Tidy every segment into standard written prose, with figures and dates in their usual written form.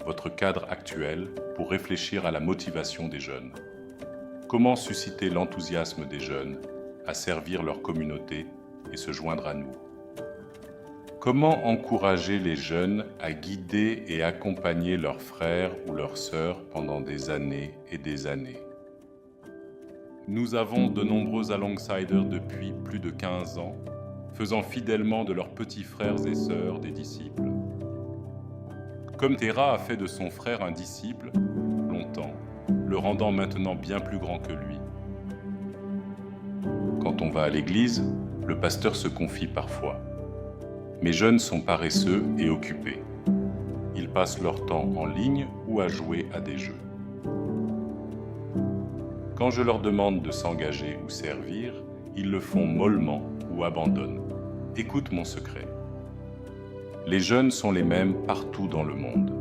votre cadre actuel, pour réfléchir à la motivation des jeunes. Comment susciter l'enthousiasme des jeunes à servir leur communauté et se joindre à nous? Comment encourager les jeunes à guider et accompagner leurs frères ou leurs sœurs pendant des années et des années? Nous avons de nombreux alongsiders depuis plus de 15 ans, faisant fidèlement de leurs petits frères et sœurs des disciples. Comme Terra a fait de son frère un disciple, longtemps, le rendant maintenant bien plus grand que lui. Quand on va à l'église, le pasteur se confie parfois. Mes jeunes sont paresseux et occupés. Ils passent leur temps en ligne ou à jouer à des jeux. Quand je leur demande de s'engager ou servir, ils le font mollement ou abandonnent. Écoute mon secret. Les jeunes sont les mêmes partout dans le monde.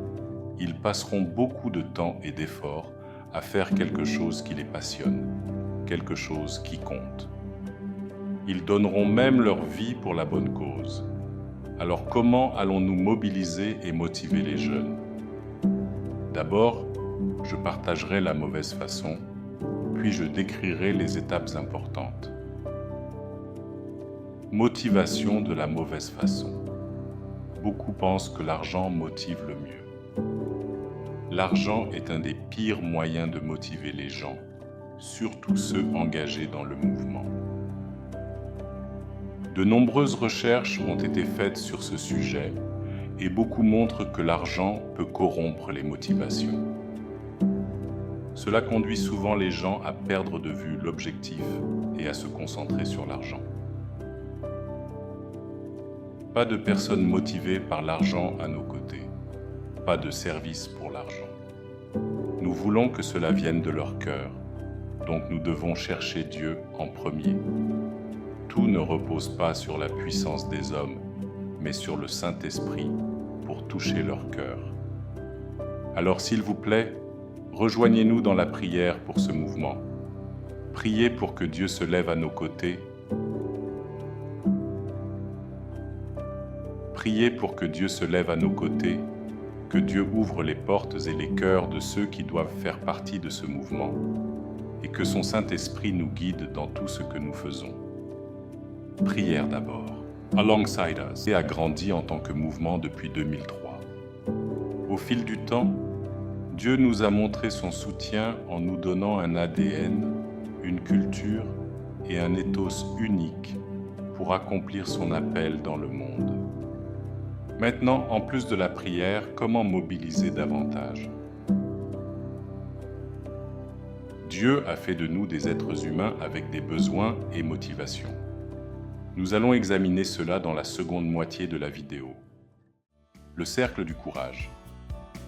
Ils passeront beaucoup de temps et d'efforts à faire quelque chose qui les passionne, quelque chose qui compte. Ils donneront même leur vie pour la bonne cause. Alors comment allons-nous mobiliser et motiver les jeunes? D'abord, je partagerai la mauvaise façon, puis je décrirai les étapes importantes. Motivation de la mauvaise façon. Beaucoup pensent que l'argent motive le mieux. L'argent est un des pires moyens de motiver les gens, surtout ceux engagés dans le mouvement. De nombreuses recherches ont été faites sur ce sujet et beaucoup montrent que l'argent peut corrompre les motivations. Cela conduit souvent les gens à perdre de vue l'objectif et à se concentrer sur l'argent. Pas de personnes motivées par l'argent à nos côtés, pas de service pour l'argent. Nous voulons que cela vienne de leur cœur, donc nous devons chercher Dieu en premier. Tout ne repose pas sur la puissance des hommes, mais sur le Saint-Esprit pour toucher leur cœur. Alors s'il vous plaît, rejoignez-nous dans la prière pour ce mouvement. Priez pour que Dieu se lève à nos côtés. Priez pour que Dieu se lève à nos côtés, que Dieu ouvre les portes et les cœurs de ceux qui doivent faire partie de ce mouvement, et que son Saint-Esprit nous guide dans tout ce que nous faisons. Prière d'abord. Alongside Us a grandi en tant que mouvement depuis 2003. Au fil du temps, Dieu nous a montré son soutien en nous donnant un ADN, une culture et un ethos unique pour accomplir son appel dans le monde. Maintenant, en plus de la prière, comment mobiliser davantage? Dieu a fait de nous des êtres humains avec des besoins et motivations. Nous allons examiner cela dans la seconde moitié de la vidéo. Le cercle du courage.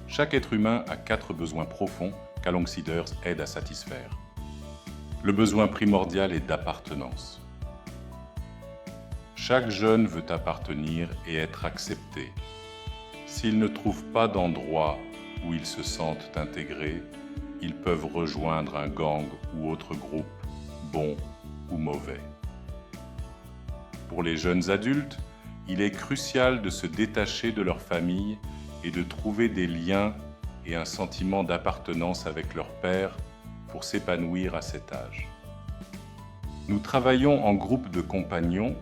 Chaque être humain a 4 besoins profonds qu'Alongsiders aide à satisfaire. Le besoin primordial est d'appartenance. Chaque jeune veut appartenir et être accepté. S'ils ne trouvent pas d'endroit où ils se sentent intégrés, ils peuvent rejoindre un gang ou autre groupe, bon ou mauvais. Pour les jeunes adultes, il est crucial de se détacher de leur famille et de trouver des liens et un sentiment d'appartenance avec leur père pour s'épanouir à cet âge. Nous travaillons en groupe de compagnons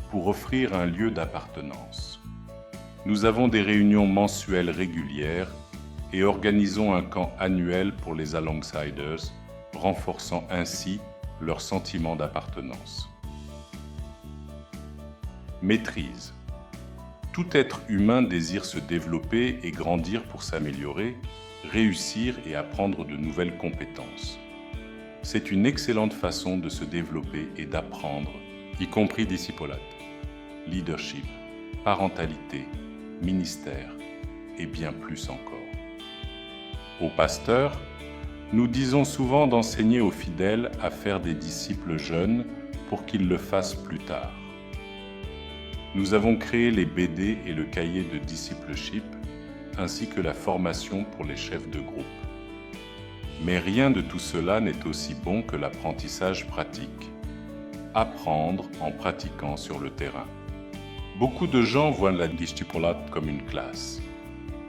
pour offrir un lieu d'appartenance. Nous avons des réunions mensuelles régulières et organisons un camp annuel pour les Alongsiders, renforçant ainsi leur sentiment d'appartenance. Maîtrise. Tout être humain désire se développer et grandir pour s'améliorer, réussir et apprendre de nouvelles compétences. C'est une excellente façon de se développer et d'apprendre, y compris discipolate, leadership, parentalité, ministère et bien plus encore. Aux pasteurs, nous disons souvent d'enseigner aux fidèles à faire des disciples jeunes pour qu'ils le fassent plus tard. Nous avons créé les BD et le cahier de discipleship, ainsi que la formation pour les chefs de groupe. Mais rien de tout cela n'est aussi bon que l'apprentissage pratique. Apprendre en pratiquant sur le terrain. Beaucoup de gens voient la discipolate comme une classe.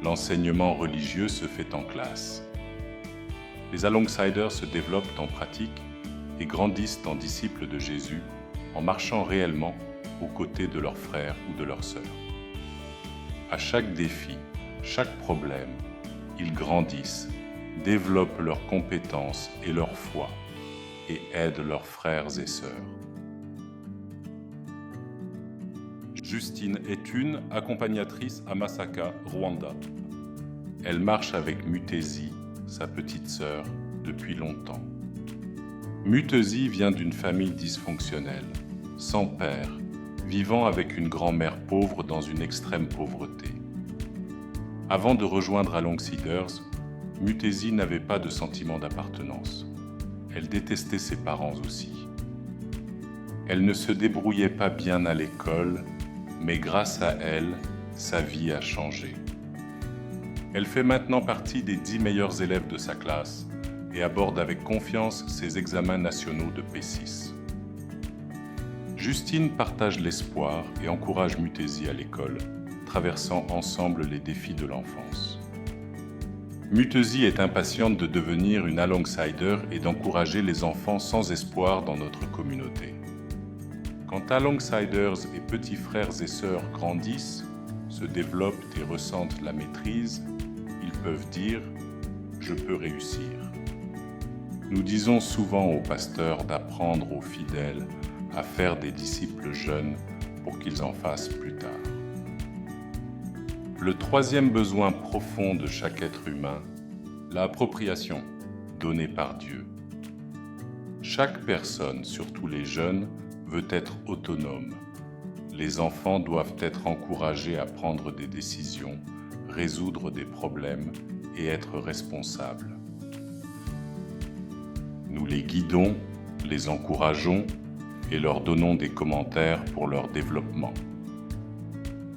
L'enseignement religieux se fait en classe. Les alongsiders se développent en pratique et grandissent en disciples de Jésus en marchant réellement aux côtés de leurs frères ou de leurs sœurs. À chaque défi, chaque problème, ils grandissent, développent leurs compétences et leur foi et aident leurs frères et sœurs. Justine est une accompagnatrice à Masaka, Rwanda. Elle marche avec Mutezi, sa petite sœur, depuis longtemps. Mutezi vient d'une famille dysfonctionnelle, sans père, vivant avec une grand-mère pauvre dans une extrême pauvreté. Avant de rejoindre Alongsiders, Mutezi n'avait pas de sentiment d'appartenance. Elle détestait ses parents aussi. Elle ne se débrouillait pas bien à l'école, mais grâce à elle, sa vie a changé. Elle fait maintenant partie des 10 meilleurs élèves de sa classe et aborde avec confiance ses examens nationaux de P6. Justine partage l'espoir et encourage Mutezi à l'école, traversant ensemble les défis de l'enfance. Mutezi est impatiente de devenir une alongsider et d'encourager les enfants sans espoir dans notre communauté. Quand alongsiders et petits frères et sœurs grandissent, se développent et ressentent la maîtrise, ils peuvent dire « je peux réussir ». Nous disons souvent aux pasteurs d'apprendre aux fidèles à faire des disciples jeunes pour qu'ils en fassent plus tard. Le troisième besoin profond de chaque être humain, l'appropriation donnée par Dieu. Chaque personne, surtout les jeunes, veut être autonome. Les enfants doivent être encouragés à prendre des décisions, résoudre des problèmes et être responsables. Nous les guidons, les encourageons et leur donnons des commentaires pour leur développement.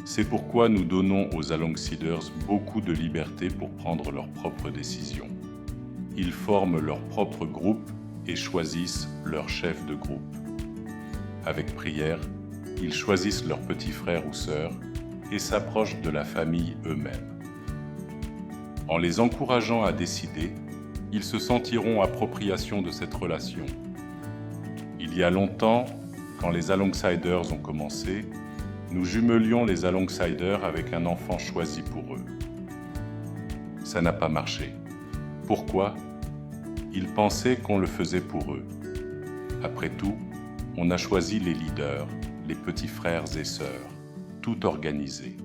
C'est pourquoi nous donnons aux alongsiders beaucoup de liberté pour prendre leurs propres décisions. Ils forment leur propre groupe et choisissent leur chef de groupe. Avec prière, ils choisissent leurs petits frères ou sœurs et s'approchent de la famille eux-mêmes. En les encourageant à décider, ils se sentiront appropriation de cette relation. Il y a longtemps, quand les alongsiders ont commencé, nous jumelions les alongsiders avec un enfant choisi pour eux. Ça n'a pas marché. Pourquoi ? Ils pensaient qu'on le faisait pour eux. Après tout, on a choisi les leaders, les petits frères et sœurs, tout organisé.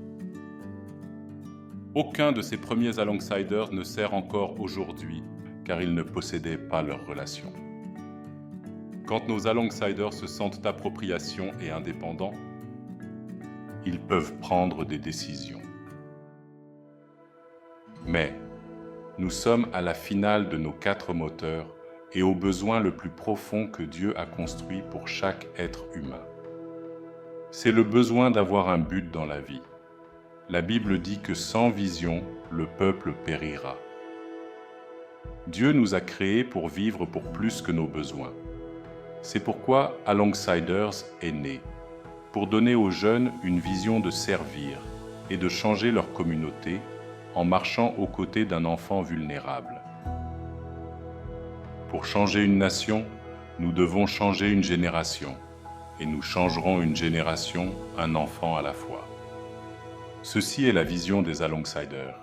Aucun de ces premiers alongsiders ne sert encore aujourd'hui, car ils ne possédaient pas leur relation. Quand nos alongsiders se sentent appropriation et indépendants, ils peuvent prendre des décisions. Mais nous sommes à la finale de nos 4 moteurs et au besoin le plus profond que Dieu a construit pour chaque être humain. C'est le besoin d'avoir un but dans la vie. La Bible dit que sans vision, le peuple périra. Dieu nous a créés pour vivre pour plus que nos besoins. C'est pourquoi Alongsiders est né, pour donner aux jeunes une vision de servir et de changer leur communauté en marchant aux côtés d'un enfant vulnérable. Pour changer une nation, nous devons changer une génération, et nous changerons une génération, un enfant à la fois. Ceci est la vision des alongsiders.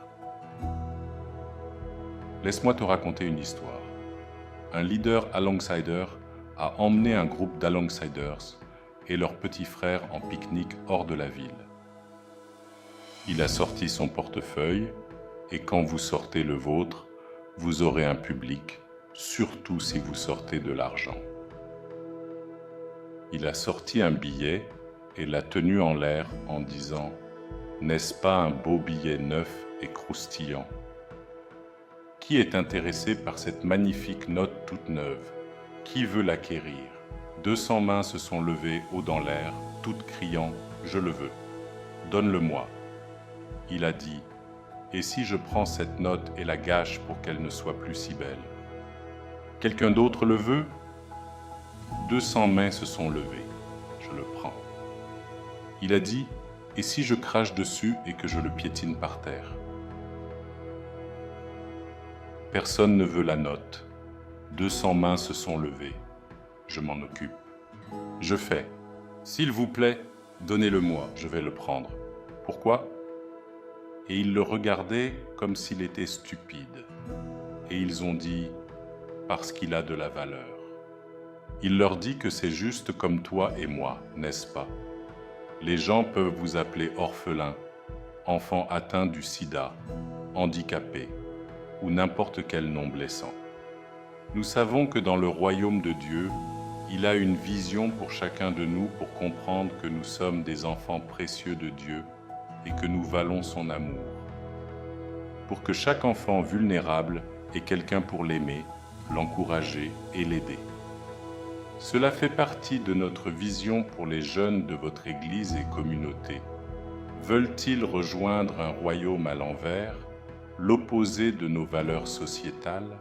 Laisse-moi te raconter une histoire. Un leader alongsider a emmené un groupe d'alongsiders et leurs petits frères en pique-nique hors de la ville. Il a sorti son portefeuille et quand vous sortez le vôtre, vous aurez un public, surtout si vous sortez de l'argent. Il a sorti un billet et l'a tenu en l'air en disant « N'est-ce pas un beau billet neuf et croustillant ? Qui est intéressé par cette magnifique note toute neuve ? Qui veut l'acquérir ? » 200 mains se sont levées haut dans l'air, toutes criant « Je le veux, donne-le-moi ». Il a dit « Et si je prends cette note et la gâche pour qu'elle ne soit plus si belle ? Quelqu'un d'autre le veut ? 200 mains se sont levées. Je le prends. Il a dit « Et si je crache dessus et que je le piétine par terre ? Personne ne veut la note. 200 mains se sont levées. Je m'en occupe. Je fais. S'il vous plaît, donnez-le-moi, je vais le prendre. Pourquoi? Et ils le regardaient comme s'il était stupide. Et ils ont dit, parce qu'il a de la valeur. Il leur dit que c'est juste comme toi et moi, n'est-ce pas? Les gens peuvent vous appeler orphelin, enfant atteint du sida, handicapé, ou n'importe quel nom blessant. Nous savons que dans le royaume de Dieu, il a une vision pour chacun de nous pour comprendre que nous sommes des enfants précieux de Dieu et que nous valons son amour. Pour que chaque enfant vulnérable ait quelqu'un pour l'aimer, l'encourager et l'aider. Cela fait partie de notre vision pour les jeunes de votre Église et communauté. Veulent-ils rejoindre un royaume à l'envers, l'opposé de nos valeurs sociétales?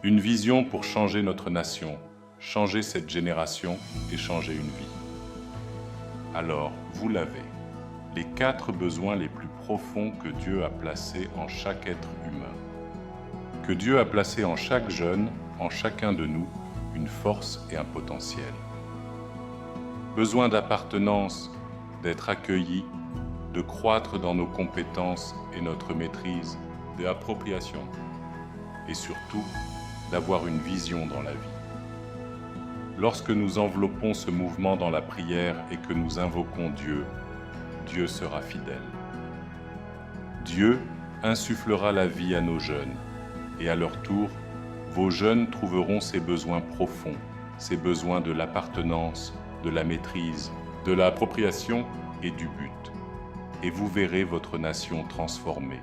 Une vision pour changer notre nation, changer cette génération et changer une vie. Alors, vous l'avez, les 4 besoins les plus profonds que Dieu a placés en chaque être humain. Que Dieu a placés en chaque jeune, en chacun de nous, une force et un potentiel. Besoin d'appartenance, d'être accueilli, de croître dans nos compétences et notre maîtrise, d'appropriation, et surtout d'avoir une vision dans la vie. Lorsque nous enveloppons ce mouvement dans la prière et que nous invoquons Dieu, Dieu sera fidèle. Dieu insufflera la vie à nos jeunes, et à leur tour, vos jeunes trouveront ces besoins profonds, ces besoins de l'appartenance, de la maîtrise, de l'appropriation et du but. Et vous verrez votre nation transformée.